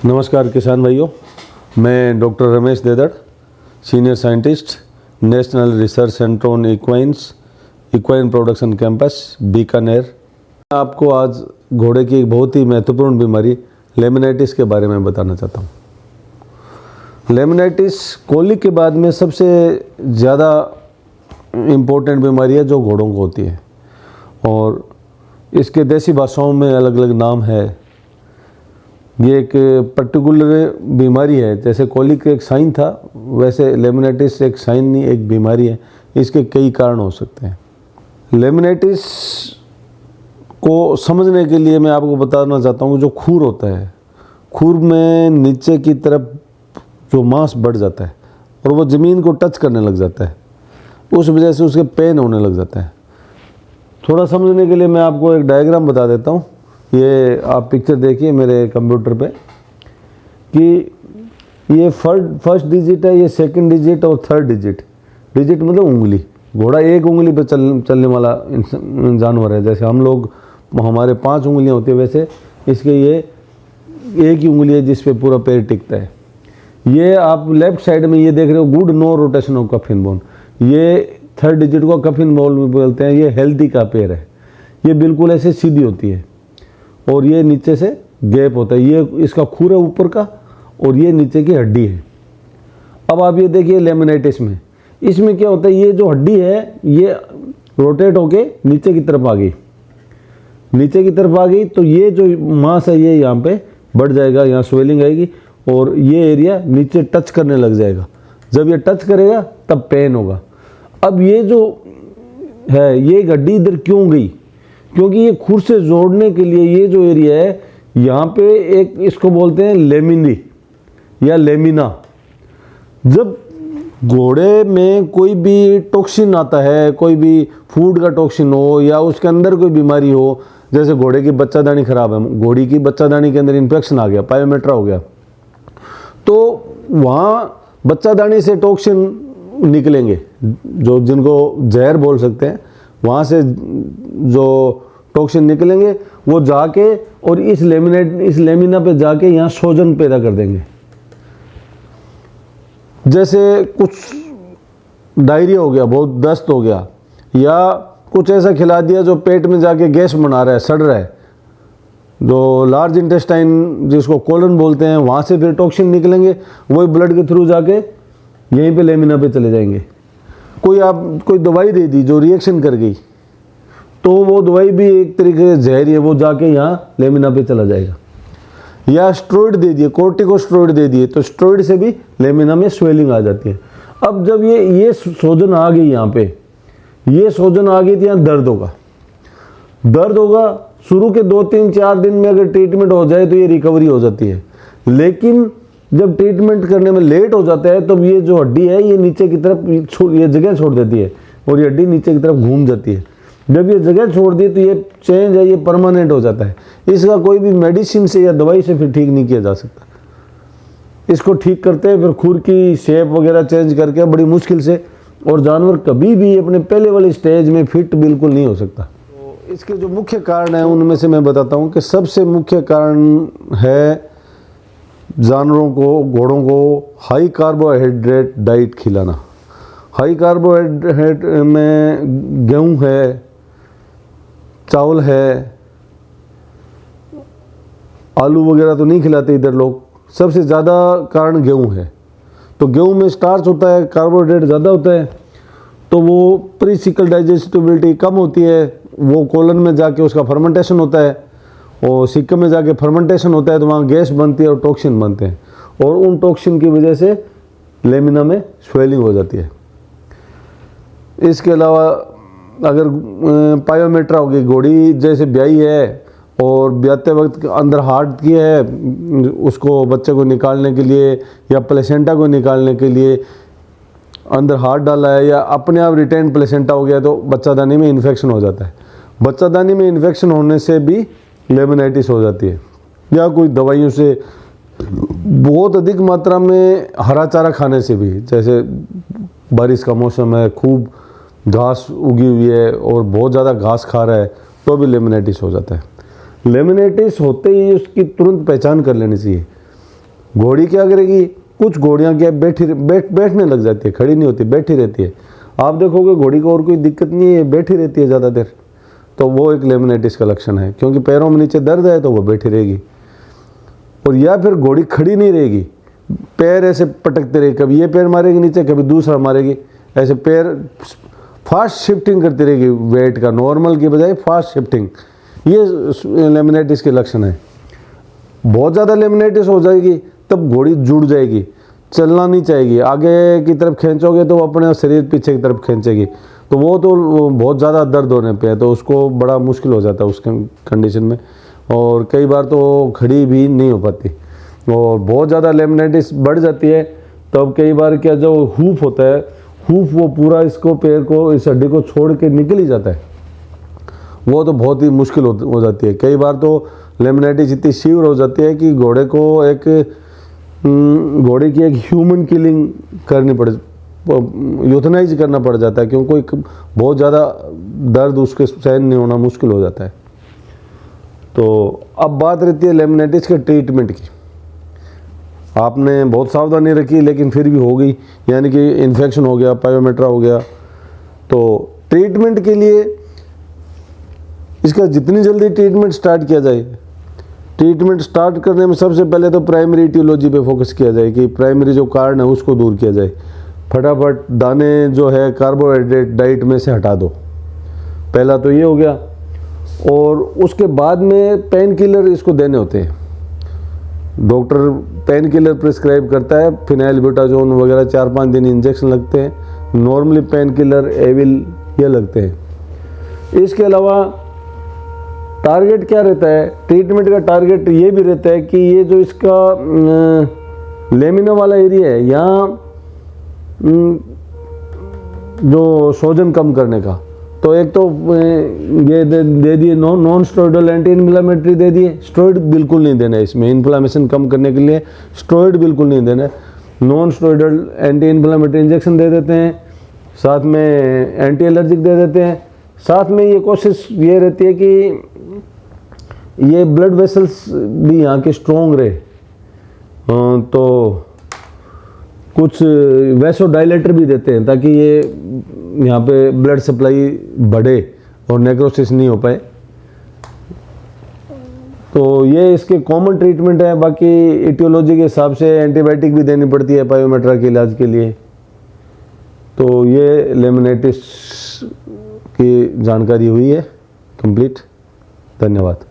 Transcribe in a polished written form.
नमस्कार किसान भाइयों, मैं doctor Ramesh Dedar, senior scientist, national research centre on equine production campus Bikaner. आपको आज घोड़े की एक बहुत ही महत्वपूर्ण बीमारी लेमिनाइटिस के बारे में बताना चाहता हूँ। लेमिनाइटिस कोलिक के बाद में सबसे ज़्यादा इम्पोर्टेंट बीमारी है जो घोड़ों को होती है, और इसके देसी भाषाओं में अलग अलग नाम है। ये एक पर्टिकुलर बीमारी है, जैसे कोलिक एक साइन था वैसे लेमिनाइटिस एक साइन नहीं, एक बीमारी है। इसके कई कारण हो सकते हैं। लेमिनाइटिस को समझने के लिए मैं आपको बताना चाहता हूँ, जो खूर होता है, खूर में नीचे की तरफ जो मांस बढ़ जाता है और वो ज़मीन को टच करने लग जाता है, उस वजह से उसके पेन होने लग जाता है। थोड़ा समझने के लिए मैं आपको एक डायग्राम बता देता हूँ। ये आप पिक्चर देखिए मेरे कंप्यूटर पे कि ये फर्स्ट डिजिट है, ये सेकंड डिजिट और थर्ड डिजिट। डिजिट मतलब उंगली। घोड़ा एक उंगली पे चलने वाला जानवर है। जैसे हम लोग, हमारे 5 उंगलियां होती है, वैसे इसके ये एक ही उंगली है जिस पे पूरा पैर टिकता है। ये आप लेफ्ट साइड में ये देख रहे हो, good no rotation of cuff in bone. ये थर्ड डिजिट को कफ इन बोन में बोलते हैं। ये हेल्दी का पैर है, ये बिल्कुल ऐसे सीधी होती है और ये नीचे से गैप होता है। ये इसका खूर है ऊपर का और ये नीचे की हड्डी है। अब आप ये देखिए लेमिनाइटिस में, इसमें क्या होता है, ये जो हड्डी है ये रोटेट होके नीचे की तरफ आ गई, नीचे की तरफ आ गई तो ये जो मांस है ये यहाँ पे बढ़ जाएगा, यहाँ स्वेलिंग आएगी और ये एरिया नीचे टच करने लग जाएगा। जब ये टच करेगा तब पेन होगा। अब ये जो है, ये हड्डी इधर क्यों गई? क्योंकि ये खूर से जोड़ने के लिए ये जो एरिया है, यहाँ पे एक, इसको बोलते हैं लेमिनी या लेमिना। जब घोड़े में कोई भी टॉक्सिन आता है, कोई भी फूड का टॉक्सिन हो या उसके अंदर कोई बीमारी हो, जैसे घोड़े की बच्चादानी खराब है, घोड़ी की बच्चादानी के अंदर इन्फेक्शन आ गया, पायोमेट्रा हो गया, तो वहाँ बच्चादानी से टॉक्सिन निकलेंगे, जो जिनको जहर बोल सकते हैं, वहाँ से जो टॉक्सिन निकलेंगे वो जाके और इस लेमिना पे जाके यहाँ सूजन पैदा कर देंगे। जैसे कुछ डायरिया हो गया, बहुत दस्त हो गया, या कुछ ऐसा खिला दिया जो पेट में जाके गैस बना रहा है, सड़ रहा है, जो लार्ज इंटेस्टाइन जिसको कोलन बोलते हैं, वहाँ से फिर टॉक्सिन निकलेंगे, वही ब्लड के थ्रू जाके यहीं पे लेमिना पे चले जाएंगे। कोई दवाई दे दी जो रिएक्शन कर गई, तो वो दवाई भी एक तरीके से जहर है, वो जाके यहाँ लेमिना पे चला जाएगा। या स्टेरॉइड दे दिए, कोर्टिकोस्टेरॉइड दे दिए, तो स्टेरॉइड से भी लेमिना में स्वेलिंग आ जाती है। अब जब ये सूजन आ गई, यहाँ पे ये सूजन आ गई तो यहाँ दर्द होगा। शुरू के 2-3-4 दिन में अगर ट्रीटमेंट हो जाए तो ये रिकवरी हो जाती है, लेकिन जब ट्रीटमेंट करने में लेट हो जाता है तब ये जो हड्डी है ये नीचे की तरफ ये जगह छोड़ देती है और ये हड्डी नीचे की तरफ घूम जाती है। जब ये जगह छोड़ दी तो ये चेंज है, ये परमानेंट हो जाता है। इसका कोई भी मेडिसिन से या दवाई से फिर ठीक नहीं किया जा सकता। इसको ठीक करते हैं फिर खूर की शेप वगैरह चेंज करके बड़ी मुश्किल से, और जानवर कभी भी अपने पहले वाली स्टेज में फिट बिल्कुल नहीं हो सकता। तो इसके जो मुख्य कारण हैं उनमें से मैं बताता हूँ कि सबसे मुख्य कारण है जानवरों को, घोड़ों को हाई कार्बोहाइड्रेट डाइट खिलाना। हाई कार्बोहाइड्रेट में गेहूँ है, चावल है, आलू वगैरह तो नहीं खिलाते इधर लोग। सबसे ज़्यादा कारण गेहूँ है। तो गेहूँ में स्टार्च होता है, कार्बोहाइड्रेट ज़्यादा होता है, तो वो प्रीसिकल डाइजेस्टिबिलिटी कम होती है। वो कोलन में जाके उसका फर्मेंटेशन होता है और सिक्के में जाके फर्मेंटेशन होता है, तो वहाँ गैस बनती है और टॉक्सिन बनते हैं, और उन टॉक्सिन की वजह से लेमिना में स्वेलिंग हो जाती है। इसके अलावा अगर पायोमेट्रा होगी, घोड़ी जैसे ब्याई है और ब्याते वक्त अंदर हार्ट की है, उसको बच्चे को निकालने के लिए या प्लेसेंटा को निकालने के लिए अंदर हार्ट डाला है, या अपने आप रिटेन प्लेसेंटा हो गया, तो बच्चादानी में इन्फेक्शन हो जाता है। बच्चादानी में इन्फेक्शन होने से भी लेमिनाइटिस हो जाती है। या कोई दवाइयों से, बहुत अधिक मात्रा में हरा चारा खाने से भी, जैसे बारिश का मौसम है, खूब घास उगी हुई है और बहुत ज़्यादा घास खा रहा है, तो भी लेमिनाइटिस हो जाता है। लेमिनाइटिस होते ही उसकी तुरंत पहचान कर लेनी चाहिए। घोड़ी क्या करेगी, कुछ घोड़ियाँ क्या बैठने लग जाती है, खड़ी नहीं होती, बैठी रहती है। आप देखोगे घोड़ी को और कोई दिक्कत नहीं है, बैठी रहती है ज़्यादा देर, तो वो एक लेमिनाइटिस का लक्षण है, क्योंकि पैरों में नीचे दर्द है तो वो बैठी रहेगी। और या फिर घोड़ी खड़ी नहीं रहेगी, पैर ऐसे पटकते रहेगी, कभी ये पैर मारेगी नीचे, कभी दूसरा मारेगी, ऐसे पैर फास्ट शिफ्टिंग करती रहेगी, वेट का नॉर्मल की बजाय फास्ट शिफ्टिंग, ये लेमिनाइटिस के लक्षण है। बहुत ज़्यादा लेमिनाइटिस हो जाएगी तब घोड़ी जुड़ जाएगी, चलना नहीं चाहेगी, आगे की तरफ खींचोगे तो वो अपने शरीर पीछे की तरफ खींचेगी, तो वो तो बहुत ज़्यादा दर्द होने पे है, तो उसको बड़ा मुश्किल हो जाता है उस कंडीशन में, और कई बार तो खड़ी भी नहीं हो पाती। और बहुत ज़्यादा लेमिनाइटिस बढ़ जाती है तब कई बार क्या, जो हूफ होता है, हूफ वो पूरा इसको पैर को, इस हड्डी को छोड़ के निकल ही जाता है, वो तो बहुत ही मुश्किल हो जाती है। कई बार तो लेमिनाइटिस इतनी सीवियर हो जाती है कि घोड़े की एक ह्यूमन किलिंग करनी पड़, यूथनाइज करना पड़ जाता है, क्योंकि बहुत ज़्यादा दर्द उसके सहन नहीं होना मुश्किल हो जाता है। तो अब बात रहती है लेमिनाइटिस के ट्रीटमेंट की। आपने बहुत सावधानी रखी लेकिन फिर भी हो गई, यानी कि इन्फेक्शन हो गया, पायोमेट्रा हो गया, तो ट्रीटमेंट के लिए इसका जितनी जल्दी ट्रीटमेंट स्टार्ट किया जाए, ट्रीटमेंट स्टार्ट करने में सबसे पहले तो प्राइमरी इटियोलॉजी पे फोकस किया जाए कि प्राइमरी जो कारण है उसको दूर किया जाए। फटाफट दाने जो है कार्बोहाइड्रेट डाइट में से हटा दो, पहला तो ये हो गया। और उसके बाद में पेन किलर इसको देने होते हैं, डॉक्टर पेन किलर प्रिस्क्राइब करता है, फिनाइलब्यूटाजोन वगैरह 4-5 दिन इंजेक्शन लगते हैं, नॉर्मली पेन किलर एविल ये लगते हैं। इसके अलावा टारगेट क्या रहता है, ट्रीटमेंट का टारगेट ये भी रहता है कि ये जो इसका लेमिना वाला एरिया है, यहाँ जो सोजन कम करने का, तो एक तो ये दे दिए नॉन स्टेरॉइडल एंटी इन्फ्लेमेटरी दे दिए, स्टेरॉइड बिल्कुल नहीं देना है इसमें, इन्फ्लेमेशन कम करने के लिए स्टेरॉइड बिल्कुल नहीं देना है। Non steroidal anti inflammatory injection दे देते हैं, साथ में एंटी एलर्जिक दे देते हैं, साथ में ये कोशिश ये रहती है कि ये ब्लड वेसल्स भी यहाँ के स्ट्रॉन्ग रहे, तो कुछ वैसोडाइलेटर भी देते हैं ताकि ये यहाँ पे ब्लड सप्लाई बढ़े और नेक्रोसिस नहीं हो पाए। तो ये इसके कॉमन ट्रीटमेंट है। बाकी इटियोलॉजी के हिसाब से एंटीबायोटिक भी देनी पड़ती है पायोमेट्रा के इलाज के लिए। तो ये लेमिनाइटिस की जानकारी हुई है कंप्लीट। धन्यवाद।